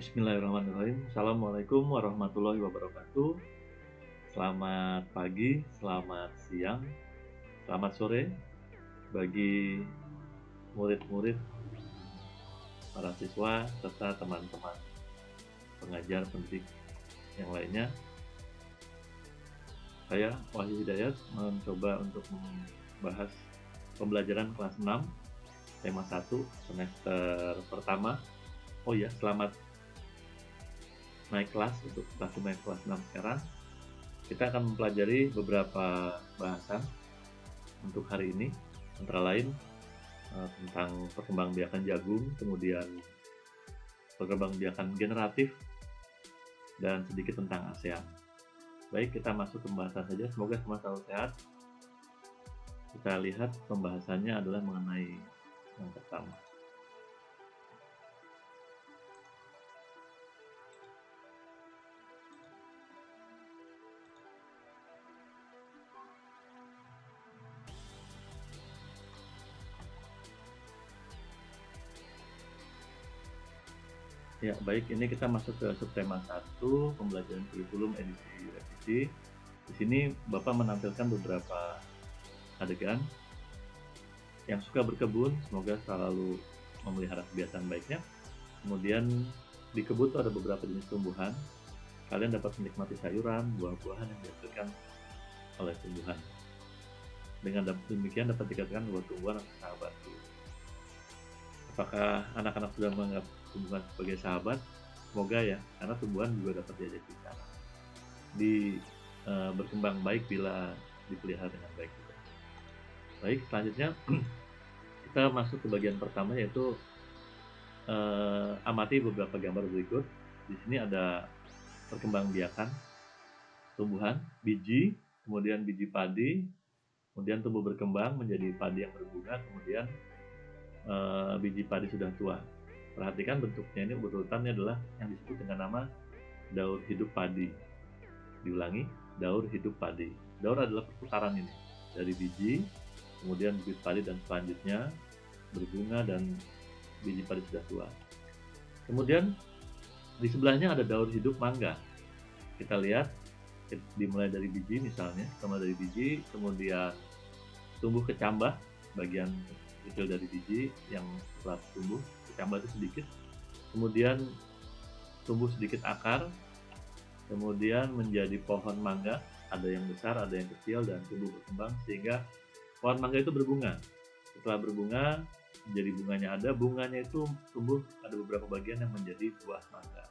Bismillahirrahmanirrahim. Assalamualaikum warahmatullahi wabarakatuh. Selamat pagi, selamat siang, selamat sore bagi murid-murid, para siswa, serta teman-teman pengajar pendidik yang lainnya. Saya Wahyu Hidayat mencoba untuk membahas pembelajaran kelas 6, tema 1, semester pertama. Oh ya, selamat naik kelas untuk kelas 5 kelas 6 sekarang. Kita akan mempelajari beberapa bahasan untuk hari ini, antara lain tentang perkembangbiakan jagung, kemudian perkembangbiakan generatif, dan sedikit tentang ASEAN. Baik, kita masuk ke pembahasan saja. Semoga semua selalu sehat. Kita lihat pembahasannya adalah mengenai yang pertama. Ya, baik, ini kita masuk ke subtema 1, pembelajaran kurikulum edisi revisi. Di sini Bapak menampilkan beberapa adegan yang suka berkebun, semoga selalu memelihara kebiasaan baiknya. Kemudian di kebun itu ada beberapa jenis tumbuhan. Kalian dapat menikmati sayuran, buah-buahan yang dihasilkan oleh tumbuhan. Dengan demikian dapat dikatakan bahwa tumbuhan adalah sahabat. Apakah anak-anak sudah menganggap tumbuhan sebagai sahabat? Semoga ya, karena tumbuhan juga dapat diajak bicara. Berkembang baik bila dipelihara dengan baik juga. Baik, selanjutnya kita masuk ke bagian pertama, yaitu amati beberapa gambar berikut. Di sini ada perkembangbiakan tumbuhan, biji, kemudian biji padi, kemudian tumbuh berkembang menjadi padi yang berbunga, kemudian biji padi sudah tua. Perhatikan bentuknya ini, urutannya adalah yang disebut dengan nama daur hidup padi. Diulangi, daur hidup padi. Daur adalah perputaran ini, dari biji, kemudian bibit padi, dan selanjutnya berbunga dan biji padi sudah tua. Kemudian di sebelahnya ada daur hidup mangga. Kita lihat, dimulai dari biji misalnya, kemudian tumbuh kecambah, bagian kecil dari biji yang setelah tumbuh kecambah itu sedikit, kemudian tumbuh sedikit akar, kemudian menjadi pohon mangga, ada yang besar, ada yang kecil, dan tumbuh berkembang sehingga pohon mangga itu berbunga. Setelah berbunga, menjadi bunganya itu tumbuh, ada beberapa bagian yang menjadi buah mangga.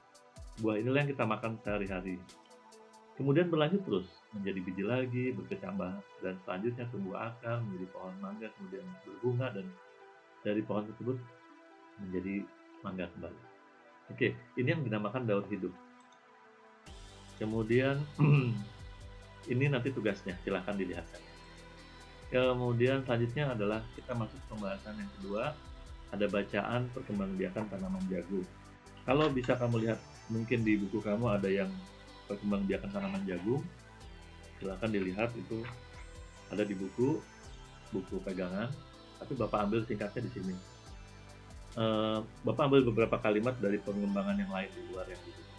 Buah inilah yang kita makan sehari-hari. Kemudian berlanjut terus, menjadi biji lagi, berkecambah, dan selanjutnya tumbuh akar, menjadi pohon mangga, kemudian berbunga, dan dari pohon tersebut menjadi mangga kembali. Oke, ini yang dinamakan daur hidup. Kemudian ini nanti tugasnya, silahkan dilihat saja. Kemudian selanjutnya adalah kita masuk pembahasan yang kedua, ada bacaan perkembangbiakan tanaman jagung. Kalau bisa kamu lihat, mungkin di buku kamu ada yang perkembangbiakan tanaman jagung, silahkan dilihat, itu ada di buku pegangan, tapi Bapak ambil singkatnya di sini. Bapak ambil beberapa kalimat dari pengembangan yang lain di luar yang di sini.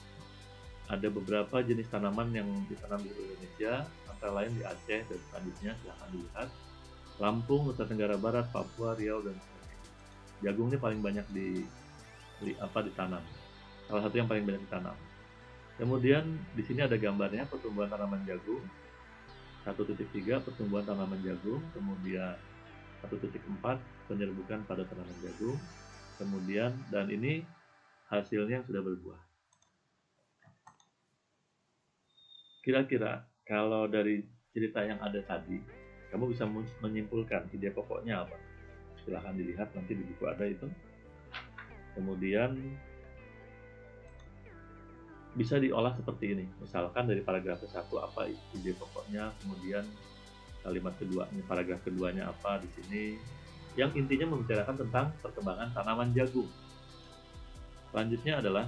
Ada beberapa jenis tanaman yang ditanam di Indonesia, antara lain di Aceh dan selanjutnya, silahkan dilihat. Lampung, Nusa Tenggara Barat, Papua, Riau, dan sebagainya. Jagungnya paling banyak ditanam. Salah satu yang paling banyak ditanam. Kemudian di sini ada gambarnya pertumbuhan tanaman jagung. 1.3 pertumbuhan tanaman jagung, kemudian 1.4 penyerbukan pada tanaman jagung, kemudian dan ini hasilnya yang sudah berbuah. Kira-kira kalau dari cerita yang ada tadi, kamu bisa menyimpulkan ide pokoknya apa? Silahkan dilihat, nanti di buku ada itu. Kemudian bisa diolah seperti ini, misalkan dari paragraf ke-1 apa ide pokoknya, kemudian kalimat kedua, ini paragraf keduanya apa di sini, yang intinya membicarakan tentang perkembangan tanaman jagung. Selanjutnya adalah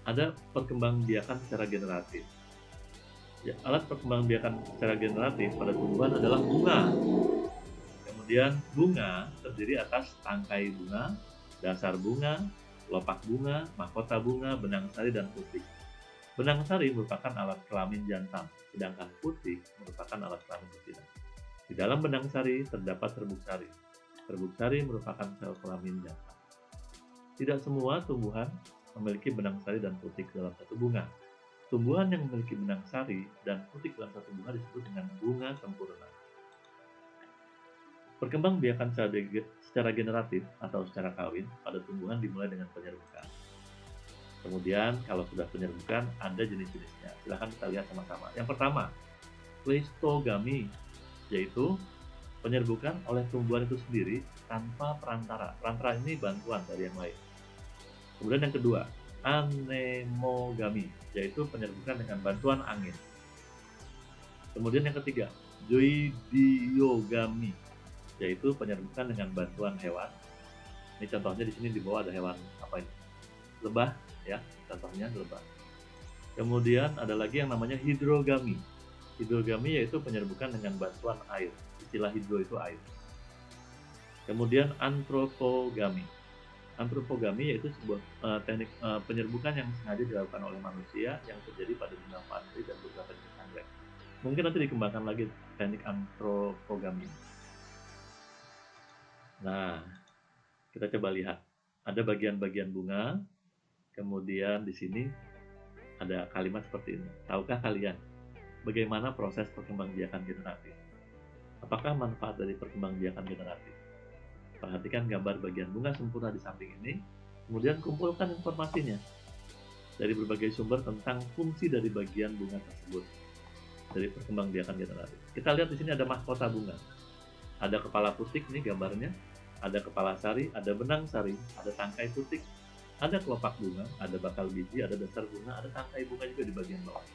ada perkembangbiakan secara generatif. Ya, alat perkembangbiakan secara generatif pada tumbuhan adalah bunga. Kemudian bunga terdiri atas tangkai bunga, dasar bunga, kelopak bunga, mahkota bunga, benang sari, dan putik. Benang sari merupakan alat kelamin jantan, sedangkan putik merupakan alat kelamin betina. Di dalam benang sari terdapat serbuk sari. Serbuk sari merupakan sel kelamin jantan. Tidak semua tumbuhan memiliki benang sari dan putik dalam satu bunga. Tumbuhan yang memiliki benang sari dan putik dalam satu bunga disebut dengan bunga sempurna. Perkembangbiakan secara generatif atau secara kawin pada tumbuhan dimulai dengan penyerbukan. Kemudian kalau sudah penyerbukan ada jenis-jenisnya. Silahkan kita lihat sama-sama. Yang pertama, kleistogami, yaitu penyerbukan oleh tumbuhan itu sendiri tanpa perantara. Perantara ini bantuan dari yang lain. Kemudian yang kedua, anemogami, yaitu penyerbukan dengan bantuan angin. Kemudian yang ketiga, zoidiogami, yaitu penyerbukan dengan bantuan hewan. Ini contohnya di sini di bawah ada hewan apa ini? Lebah, ya, contohnya lebah. Kemudian ada lagi yang namanya hidrogami. Hidrogami yaitu penyerbukan dengan bantuan air. Istilah hidro itu air. Kemudian antropogami. Antropogami yaitu sebuah teknik penyerbukan yang sengaja dilakukan oleh manusia yang terjadi pada dunia padi dan beberapa jenis anggrek. Mungkin nanti dikembangkan lagi teknik antropogami. Nah, kita coba lihat. Ada bagian-bagian bunga. Kemudian di sini ada kalimat seperti ini. Tahukah kalian bagaimana proses perkembangbiakan generatif? Apakah manfaat dari perkembangbiakan generatif? Perhatikan gambar bagian bunga sempurna di samping ini. Kemudian kumpulkan informasinya dari berbagai sumber tentang fungsi dari bagian bunga tersebut dari perkembangbiakan generatif. Kita lihat di sini ada mahkota bunga. Ada kepala putik nih gambarnya. Ada kepala sari, ada benang sari, ada tangkai putik, ada kelopak bunga, ada bakal biji, ada dasar bunga, ada tangkai bunga juga di bagian bawah.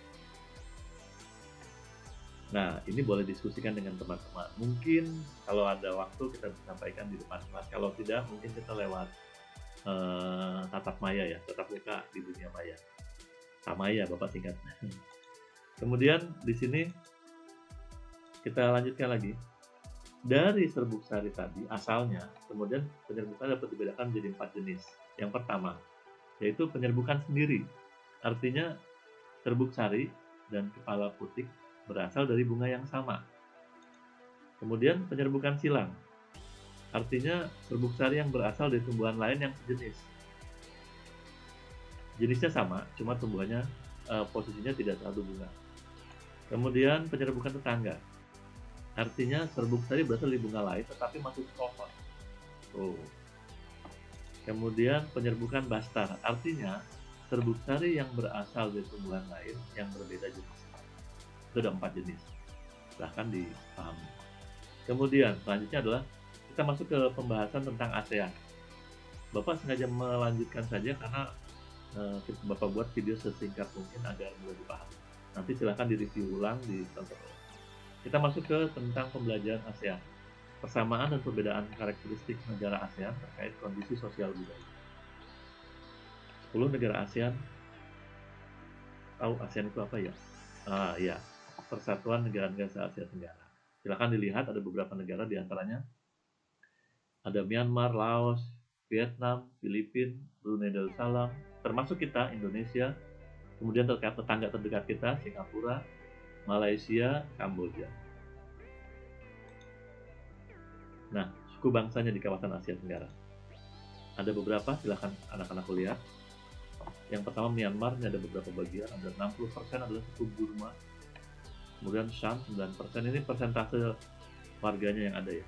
Nah, ini boleh diskusikan dengan teman-teman. Mungkin kalau ada waktu kita bisa sampaikan di depan kelas. Kalau tidak, mungkin kita lewat tatap maya ya, tatap muka di dunia maya. Tamaya, Bapak singkat. Kemudian di sini kita lanjutkan lagi. Dari serbuk sari tadi asalnya, kemudian penyerbukan dapat dibedakan menjadi 4 jenis. Yang pertama, yaitu penyerbukan sendiri. Artinya serbuk sari dan kepala putik berasal dari bunga yang sama. Kemudian penyerbukan silang. Artinya serbuk sari yang berasal dari tumbuhan lain yang sejenis. Jenisnya sama, cuma tumbuhannya posisinya tidak satu bunga. Kemudian penyerbukan tetangga. Artinya serbuk sari berasal dari bunga lain tetapi masuk pohon. Kemudian penyerbukan bastar. Artinya serbuk sari yang berasal dari tumbuhan lain yang berbeda jenis. Itu ada 4 jenis. Silahkan dipahami. Kemudian selanjutnya adalah kita masuk ke pembahasan tentang ASEAN. Bapak sengaja melanjutkan saja karena Bapak buat video sesingkat mungkin agar mudah dipahami. Nanti silahkan direview ulang, ditonton. Kita masuk ke tentang pembelajaran ASEAN. Persamaan dan perbedaan karakteristik negara ASEAN terkait kondisi sosial budaya. 10 negara ASEAN. Tahu ASEAN itu apa ya? Ya, Persatuan Negara-Negara se-Asia Tenggara. Silakan dilihat ada beberapa negara diantaranya ada Myanmar, Laos, Vietnam, Filipina, Brunei Darussalam, termasuk kita Indonesia. Kemudian tetangga terdekat kita Singapura, Malaysia, Kamboja. Nah, suku bangsanya di kawasan Asia Tenggara. Ada beberapa, silahkan anak-anak lihat. Yang pertama Myanmar, ini ada beberapa bagian, ada 60% adalah suku Burma. Kemudian Shan 9%, ini persentase warganya yang ada ya.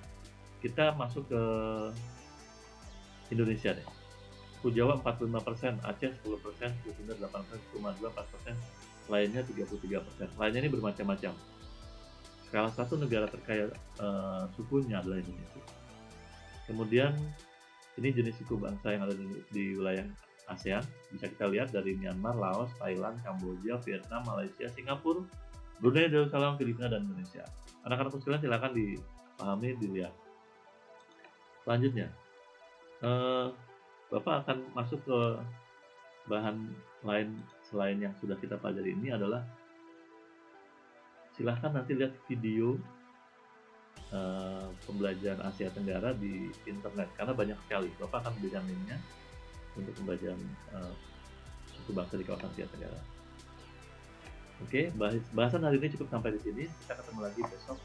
Kita masuk ke Indonesia deh. Suku Jawa 45%, Aceh 10%, suku Sunda 8%, suku Madura 4%, lainnya 33%. Lainnya ini bermacam-macam. Salah satu negara terkaya sukunya adalah Indonesia. Kemudian ini jenis suku bangsa yang ada di wilayah ASEAN. Bisa kita lihat dari Myanmar, Laos, Thailand, Kamboja, Vietnam, Malaysia, Singapura, Brunei Darussalam, Filipina, dan Indonesia. Anak-anak sekalian silakan dipahami, dilihat. Selanjutnya, Bapak akan masuk ke bahan lain selain yang sudah kita pelajari ini adalah silahkan nanti lihat video pembelajaran Asia Tenggara di internet karena banyak sekali. Bapak akan berikan linknya. untuk pembelajaran suku bangsa di kawasan Asia Tenggara. Oke, bahasan hari ini cukup sampai di sini. Kita ketemu lagi besok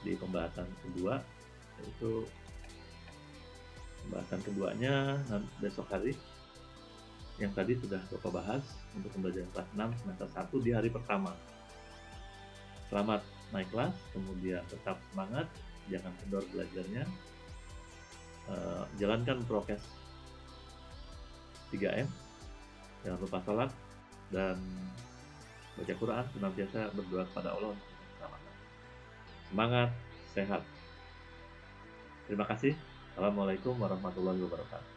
di pembahasan kedua, yaitu pembahasan keduanya besok hari. Yang tadi sudah Bapak bahas untuk pembelajaran kelas 6 semester 1 di hari pertama. Selamat naik kelas, kemudian tetap semangat, jangan kendor belajarnya, jalankan prokes 3M, jangan lupa sholat, dan baca Quran, senantiasa berdoa kepada Allah untuk keselamatan. Semangat, sehat. Terima kasih. Assalamualaikum warahmatullahi wabarakatuh.